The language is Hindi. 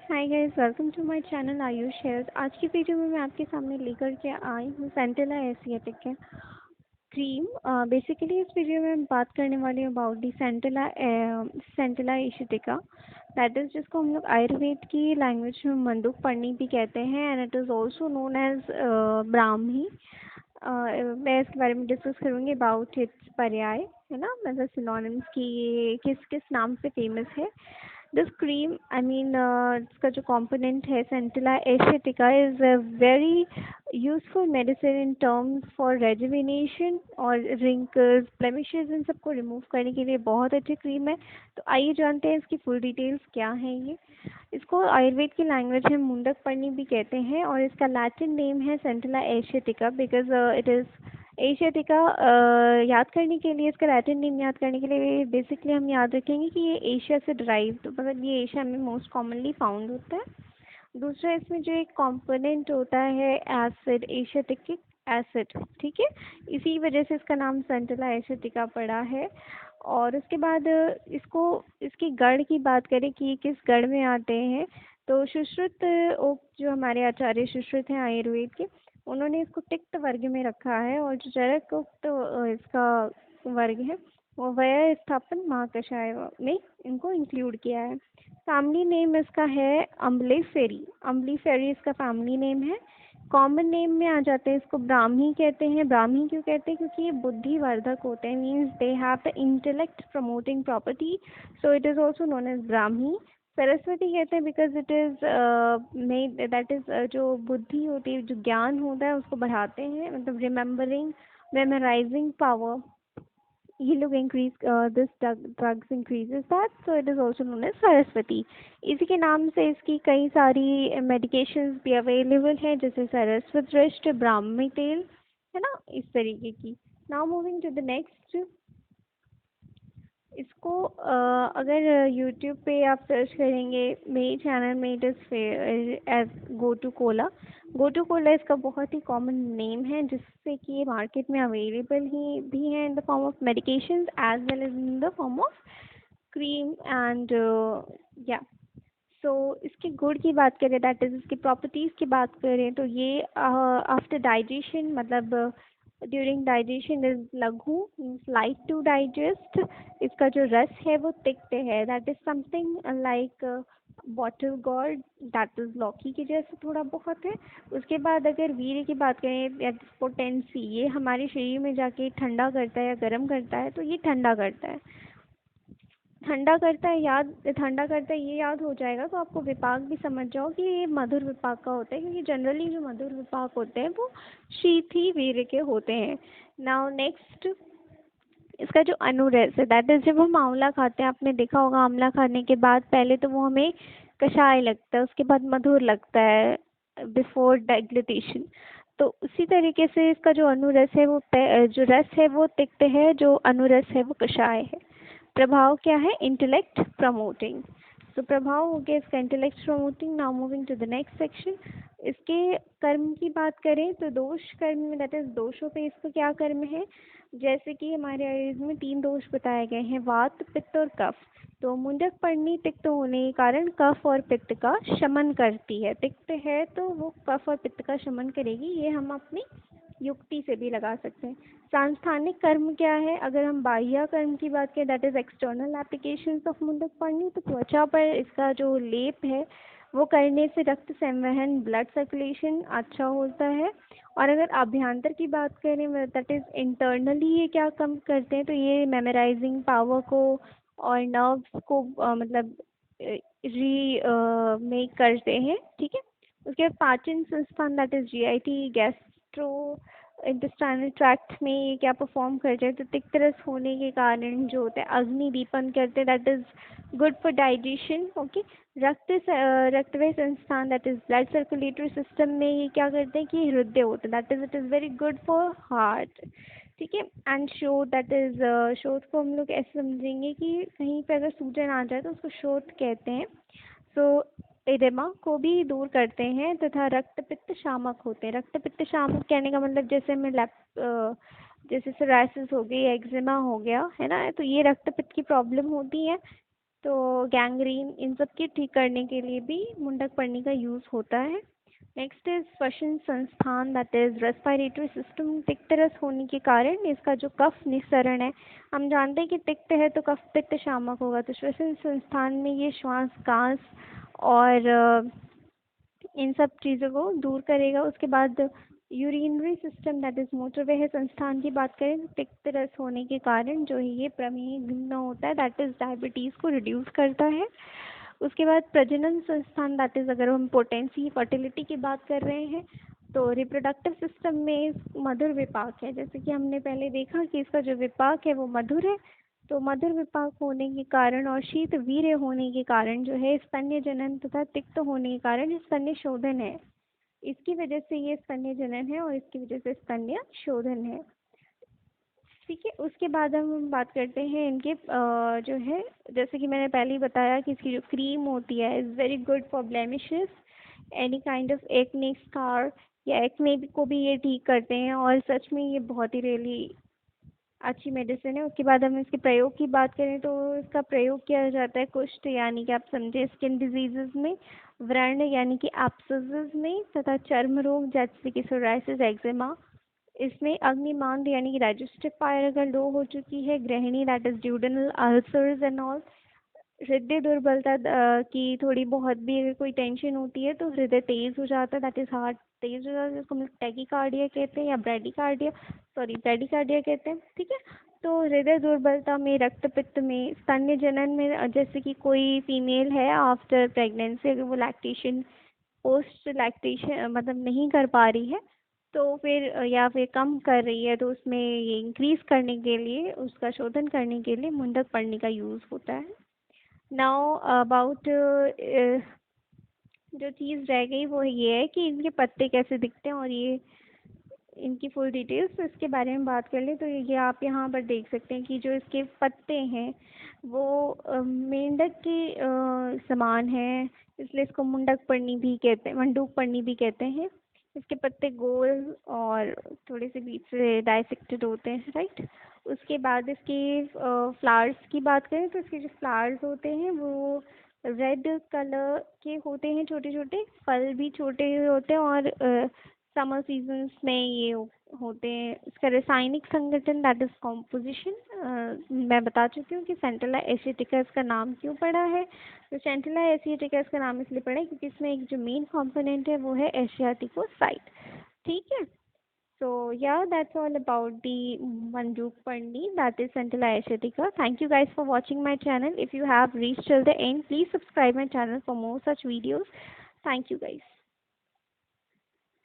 Hi guys, welcome to my channel Ayush health. आज की वीडियो में मैं आपके सामने लेकर के आई हूँ सेंटेला एशियाटिक के क्रीम। बेसिकली इस वीडियो में बात करने वाली हूँ about the Centella asiatica, that is जिसको हम लोग आयुर्वेद की लैंग्वेज में मंडूक पर्णी भी कहते हैं, and it is also known as Brahmi. मैं इसके बारे में डिस्कस करूँगी अबाउट इट्स पर्याय, है ना, मतलब सिनोनिम्स की ये किस किस नाम से फेमस है। दिस क्रीम, आई मीन इसका जो कंपोनेंट है सेंटिला asiatica is a very useful medicine in terms for rejuvenation और रिंकल्स, ब्लेमिशेस, इन सबको रिमूव करने के लिए बहुत अच्छी क्रीम है। तो आइए जानते हैं इसकी फुल डिटेल्स क्या है। ये इसको आयुर्वेद की लैंग्वेज में मुंडक पर्णी भी कहते हैं, और इसका लैटिन नेम है सेंटिला एशियाटिका बिकॉज इट इज़ एशियाटिका। याद करने के लिए, इसका लैटिन नेम याद करने के लिए बेसिकली हम याद रखेंगे कि ये एशिया से ड्राइव, मतलब ये एशिया में मोस्ट कॉमनली फाउंड होता है। दूसरा, इसमें जो एक कंपोनेंट होता है एसिड, एशियाटिक एसिड, ठीक है, इसी वजह से इसका नाम सेंटिला एशियाटिका पड़ा है। और उसके बाद इसको, इसकी गढ़ की बात करें कि किस गढ़ में आते हैं, तो सुश्रुत ओक, जो हमारे आचार्य सुश्रुत हैं आयुर्वेद के, उन्होंने इसको तिक्त वर्ग में रखा है, और जो चरक उक्त इसका वर्ग है वो वय स्थापन महाकषाय में इनको इंक्लूड किया है। फैमिली नेम इसका है अम्बलीफेरी, अम्बलीफेरी इसका फैमिली नेम है। कॉमन नेम में आ जाते हैं, इसको ब्राह्मी कहते हैं। ब्राह्मी क्यों कहते हैं? क्योंकि ये बुद्धिवर्धक होते हैं, means they have the intellect promoting property, so it is also known as Brahmi. Saraswati कहते हैं because it is made, that is जो बुद्धि होती है, जो ज्ञान होता है उसको बढ़ाते हैं, मतलब रिमेम्बरिंग, मेमोराइजिंग पावर, ये लोग increase, this drugs increases that, so it is also known as Saraswati. इसी के नाम से इसकी कई सारी मेडिकेशंस भी अवेलेबल हैं, जैसे सरस्वत दृष्ट, ब्राह्मी तेल, है ना, इस तरीके की। Now moving to the next. इसको अगर यूट्यूब पे आप सर्च करेंगे, मेरे चैनल में it is as gotu kola. Gotu kola इसका बहुत ही कॉमन नेम है, जिससे कि ये मार्केट में अवेलेबल ही भी है in the form of medications as well as in the form of cream and या। सो इसके गुण की बात करें, दैट इज़ इसकी प्रॉपर्टीज़ की बात करें, तो ये आफ्टर डाइजेशन, मतलब ड्यूरिंग डाइजेशन इज लघु, लाइट टू डाइजेस्ट। इसका जो रस है वो तिक्त है, that is something like bottle gourd, that is लौकी के जैसे थोड़ा बहुत है। उसके बाद अगर वीर्य की बात करें या पोटेंसी, ये हमारे शरीर में जाके ठंडा करता है या गर्म करता है, तो ये ठंडा करता है। ठंडा करता है, याद, ठंडा करता है ये याद हो जाएगा तो आपको विपाक भी समझ जाओ कि ये मधुर विपाक का होता है, क्योंकि जनरली जो मधुर विपाक होते हैं वो शीत ही वीर्य के होते हैं। नाउ नेक्स्ट, इसका जो अनुरस है, दैट इज जब हम आंवला खाते हैं, आपने देखा होगा आंवला खाने के बाद पहले तो वो हमें कषाय लगता है, उसके बाद मधुर लगता है बिफोर डाइग्लिटेशन। तो उसी तरीके से इसका जो अनुरस है वो जो रस है वो तिक्त है, जो अनुरस है वो कषाय है। प्रभाव क्या है? Intellect promoting. तो प्रभाव हो गया इसका intellect promoting. Now moving to the next section. इसके कर्म की बात करें तो दोष कर्म में, दैट इज दोषों पे इसका क्या कर्म है, जैसे कि हमारे आयुर्वेद में 3 दोष बताए गए हैं, वात, पित्त और कफ। तो मुंडक पर्णी तिक्त होने के कारण कफ और पित्त का शमन करती है। तिक्त है तो वो कफ और पित्त का शमन करेगी, ये हम अपनी युक्ति से भी लगा सकते हैं। सांस्थानिक कर्म क्या है? अगर हम बाह्य कर्म की बात करें, that is external applications of मुंडक पर्णी, तो त्वचा पर इसका जो लेप है वो करने से रक्त संवहन, ब्लड सर्कुलेशन अच्छा होता है। और अगर अभ्यंतर की बात करें, दैट इज इंटरनली ये क्या कम करते हैं, तो ये मेमोराइजिंग पावर को और नर्व्स को मतलब री मेक करते हैं, ठीक है। उसके बाद पाचन संस्थान, that is GIT, gastrointestinal tract में ये क्या परफॉर्म करते हैं, तो तिक्त रस होने के कारण जो होता है अग्नि दीपन करते हैं, that is good for digestion, okay. रक्तवाही संस्थान, that is blood circulatory system में ये क्या करते हैं कि हृदय होते हैं, that is it is very good for heart, ठीक है। एंड शोथ, दैट इज शोथ को हम लोग ऐसे समझेंगे कि कहीं पे अगर सूजन आ जाए तो उसको शोथ कहते हैं। सो एडेमा को भी दूर करते हैं, तथा रक्त पित्त शामक होते हैं। रक्त पित्त शामक कहने का मतलब जैसे में जैसे सोराइसिस हो गई, एक्जिमा हो गया, है ना, तो ये रक्त पित्त की प्रॉब्लम होती है। तो गैंग्रीन इन सब के ठीक करने के लिए भी मुंडक पढ़नी का यूज़ होता है। नेक्स्ट इज श्वसन संस्थान, दैट इज रेस्पिरेटरी सिस्टम। तिक्त रस होने के कारण इसका जो कफ निस्सरण है, हम जानते हैं कि तिक्त है तो कफ पित्त शामक होगा, तो श्वसन संस्थान में ये श्वास कांस और इन सब चीज़ों को दूर करेगा। उसके बाद यूरिनरी सिस्टम, दैट इज मूत्रवाह संस्थान की बात करें तो तिक्त रस होने के कारण जो है ये प्रमेह भिन्न होता है, दैट इज डायबिटीज़ को रिड्यूस करता है। उसके बाद प्रजनन संस्थान, दैट इज अगर हम पोटेंसी फर्टिलिटी की बात कर रहे हैं तो रिप्रोडक्टिव सिस्टम में मधुर विपाक है, जैसे कि हमने पहले देखा कि इसका जो विपाक है वो मधुर है, तो मधुर विपाक होने के कारण और शीत वीर्य होने के कारण जो है स्तन्य जनन तथा तिक्त होने के कारण स्तन्य शोधन है। इसकी वजह से ये स्तन्य जनन है और इसकी वजह से स्तन्य शोधन है। ठीक है, उसके बाद हम बात करते हैं इनके जो है, जैसे कि मैंने पहले ही बताया कि इसकी जो क्रीम होती है is very good for blemishes, any kind of acne scar या एक्ने को भी ये ठीक करते हैं और सच में ये बहुत ही रियली अच्छी मेडिसिन है। उसके बाद हम इसके प्रयोग की बात करें तो इसका प्रयोग किया जाता है कुष्ठ यानी कि आप समझे स्किन डिजीजेस में, व्रण यानी कि एब्सेसेस में, तथा चर्म रोग जैसे कि सोराइसिस, एक्जिमा। इसमें अग्निमांद यानी कि डाइजेस्टिव फायर अगर लो हो चुकी है, गृहिणी that is duodenal ulcers and all, हृदय दुर्बलता की थोड़ी बहुत भी अगर कोई टेंशन होती है तो हृदय तेज हो जाता है, दैट इज हार्ट तेज हो जाता है, जिसको हम टैकीकार्डिया कहते हैं या ब्रैडीकार्डिया कहते हैं। ठीक है, तो हृदय दुर्बलता में, रक्तपित्त में, स्तन्य जनन में, जैसे कि कोई फीमेल है आफ्टर प्रेगनेंसी अगर वो लैक्टेशन पोस्ट लैक्टेशन मतलब नहीं कर पा रही है तो फिर या फिर कम कर रही है तो उसमें ये इंक्रीज करने के लिए, उसका शोधन करने के लिए मुंडक पढ़ने का यूज़ होता है। नाउ अबाउट जो चीज़ रह गई वो ये है कि इनके पत्ते कैसे दिखते हैं और ये इनकी फुल डिटेल्स, तो इसके बारे में बात कर लें तो ये आप यहाँ पर देख सकते हैं कि जो इसके पत्ते हैं वो मेंढक के समान है, इसलिए इसको मुंडक पर्णी भी कहते हैं, मंडूक पर्णी भी कहते हैं। इसके पत्ते गोल और थोड़े से बीच से डाइसेक्टेड होते हैं, राइट। उसके बाद इसके फ्लावर्स की बात करें तो इसके जो फ्लावर्स होते हैं वो रेड कलर के होते हैं, छोटे छोटे फल भी छोटे होते हैं और समर सीजन्स में ये होते हैं। इसका रासायनिक संगठन दैट इज कॉम्पोजिशन मैं बता चुकी हूँ कि सेंट्रला एशियाटिका इसका नाम क्यों पड़ा है। तो सेंट्रला एशियाटिका इसका नाम इसलिए पड़ा है क्योंकि इसमें एक जो मेन कॉम्पोनेंट है वो है एशियाटिकोसाइट। ठीक है, so yeah, that's all about the Manduk Pandi, that is Centella asiatica. Thank you guys for watching my channel. If you have reached till the end, please subscribe my channel for more such videos. Thank you guys.